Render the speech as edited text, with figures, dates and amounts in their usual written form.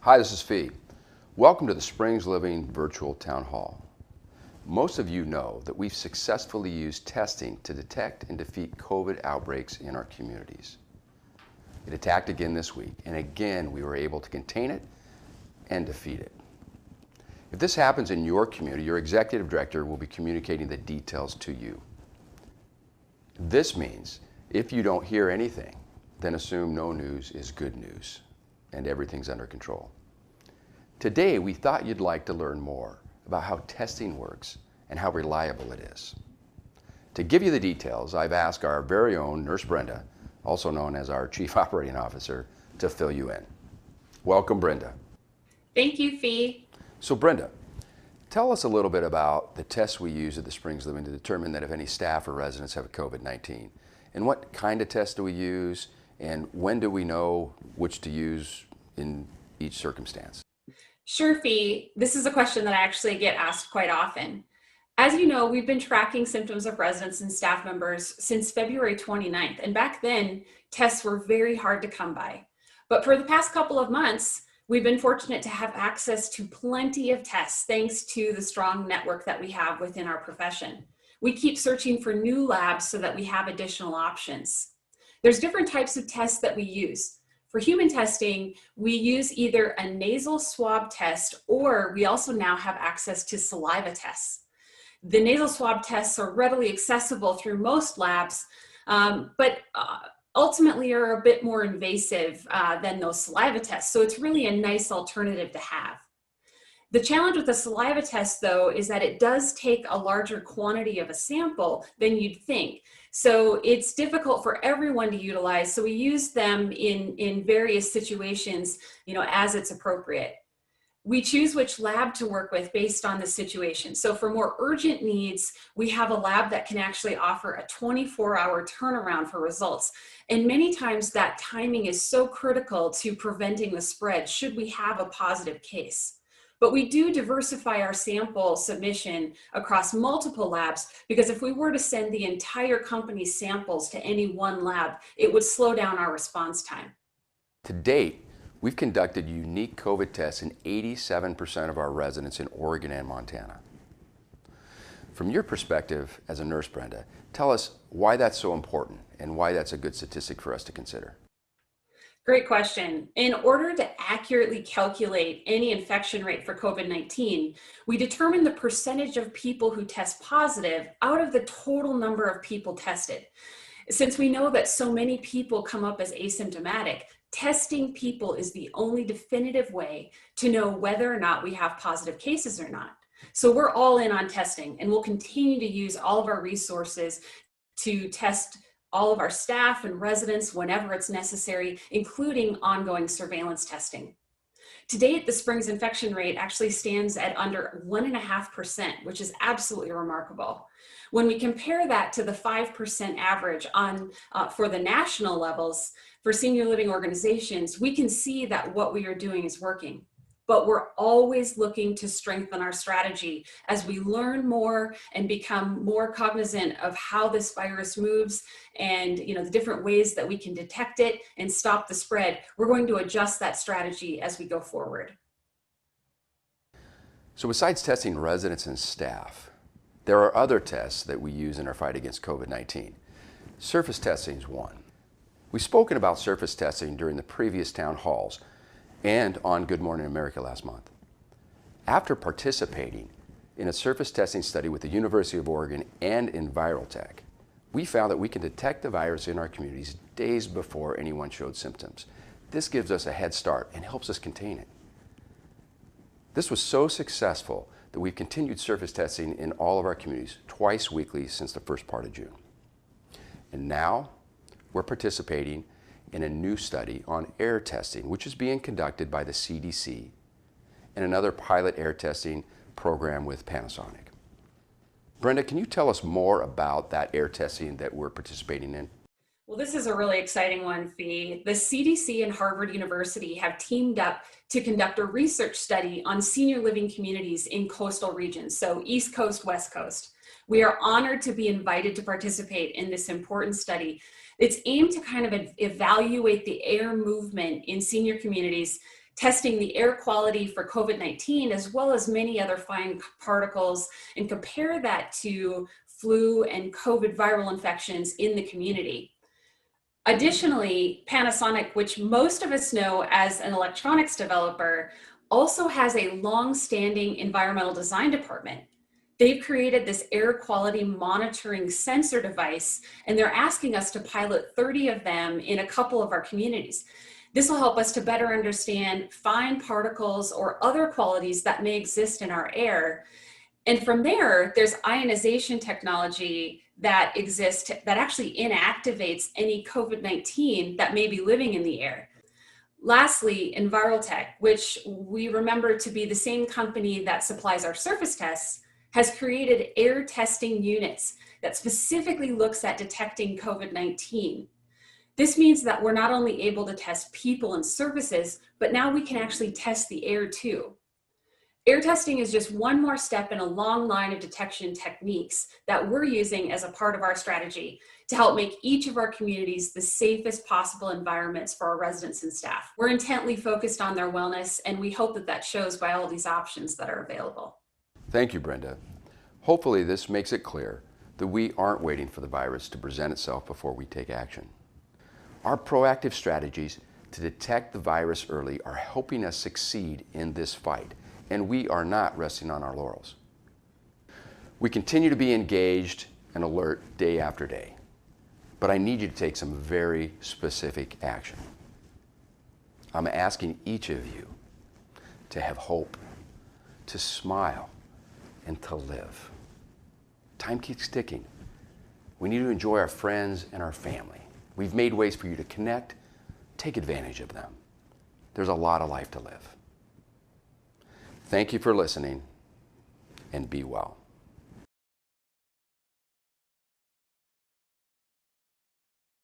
Hi, this is Fee. Welcome to the Springs Living Virtual Town Hall. Most of you know that we've successfully used testing to detect and defeat COVID outbreaks in our communities. It attacked again this week, and again we were able to contain it and defeat it. If this happens in your community, your executive director will be communicating the details to you. This means if you don't hear anything, then assume no news is good news and everything's under control. Today, we thought you'd like to learn more about how testing works and how reliable it is. To give you the details, I've asked our very own Nurse Brenda, also known as our Chief Operating Officer, to fill you in. Welcome, Brenda. Thank you, Fee. So Brenda, tell us a little bit about the tests we use at the Springs Living to determine that if any staff or residents have COVID-19. And what kind of tests do we use, and when do we know which to use in each circumstance? Sure, Fee. This is a question that I actually get asked quite often. As you know, we've been tracking symptoms of residents and staff members since February 29th, and back then, tests were very hard to come by. But for the past couple of months, we've been fortunate to have access to plenty of tests thanks to the strong network that we have within our profession. We keep searching for new labs so that we have additional options. There's different types of tests that we use. For human testing, we use either a nasal swab test, or we also now have access to saliva tests. The nasal swab tests are readily accessible through most labs, but ultimately are a bit more invasive than those saliva tests. So it's really a nice alternative to have. The challenge with the saliva test, though, is that it does take a larger quantity of a sample than you'd think. So it's difficult for everyone to utilize. So we use them in various situations, as it's appropriate. We choose which lab to work with based on the situation. So for more urgent needs, we have a lab that can actually offer a 24-hour turnaround for results. And many times that timing is so critical to preventing the spread should we have a positive case. But we do diversify our sample submission across multiple labs, because if we were to send the entire company's samples to any one lab, it would slow down our response time. To date, we've conducted unique COVID tests in 87% of our residents in Oregon and Montana. From your perspective as a nurse, Brenda, tell us why that's so important and why that's a good statistic for us to consider. Great question. In order to accurately calculate any infection rate for COVID-19, we determine the percentage of people who test positive out of the total number of people tested. Since we know that so many people come up as asymptomatic, testing people is the only definitive way to know whether or not we have positive cases or not. So we're all in on testing, and we'll continue to use all of our resources to test all of our staff and residents whenever it's necessary, including ongoing surveillance testing. To date, the Springs infection rate actually stands at under 1.5%, which is absolutely remarkable. When we compare that to the 5% average for the national levels for senior living organizations, we can see that what we are doing is working. But we're always looking to strengthen our strategy as we learn more and become more cognizant of how this virus moves and the different ways that we can detect it and stop the spread. We're going to adjust that strategy as we go forward. So besides testing residents and staff, there are other tests that we use in our fight against COVID-19. Surface testing is one. We've spoken about surface testing during the previous town halls and on Good Morning America last month. After participating in a surface testing study with the University of Oregon and Envirotech, we found that we can detect the virus in our communities days before anyone showed symptoms. This gives us a head start and helps us contain it. This was so successful that we've continued surface testing in all of our communities twice weekly since the first part of June. And now we're participating in a new study on air testing, which is being conducted by the CDC and another pilot air testing program with Panasonic. Brenda, can you tell us more about that air testing that we're participating in? Well, this is a really exciting one, Fee. The CDC and Harvard University have teamed up to conduct a research study on senior living communities in coastal regions, so East Coast, West Coast. We are honored to be invited to participate in this important study. It's aimed to kind of evaluate the air movement in senior communities testing the air quality for COVID-19 as well as many other fine particles, and compare that to flu and COVID viral infections in the community. Additionally, Panasonic, which most of us know as an electronics developer, also has a long-standing environmental design department. They've created this air quality monitoring sensor device, and they're asking us to pilot 30 of them in a couple of our communities. This will help us to better understand fine particles or other qualities that may exist in our air. And from there, there's ionization technology that exists that actually inactivates any COVID-19 that may be living in the air. Lastly, EnviroTech, which we remember to be the same company that supplies our surface tests, has created air testing units that specifically looks at detecting COVID-19. This means that we're not only able to test people and surfaces, but now we can actually test the air too. Air testing is just one more step in a long line of detection techniques that we're using as a part of our strategy to help make each of our communities the safest possible environments for our residents and staff. We're intently focused on their wellness, and we hope that that shows by all these options that are available. Thank you, Brenda. Hopefully this makes it clear that we aren't waiting for the virus to present itself before we take action. Our proactive strategies to detect the virus early are helping us succeed in this fight, and we are not resting on our laurels. We continue to be engaged and alert day after day, but I need you to take some very specific action. I'm asking each of you to have hope, to smile, and to live. Time keeps ticking. We need to enjoy our friends and our family. We've made ways for you to connect. Take advantage of them. There's a lot of life to live. Thank you for listening, and be well.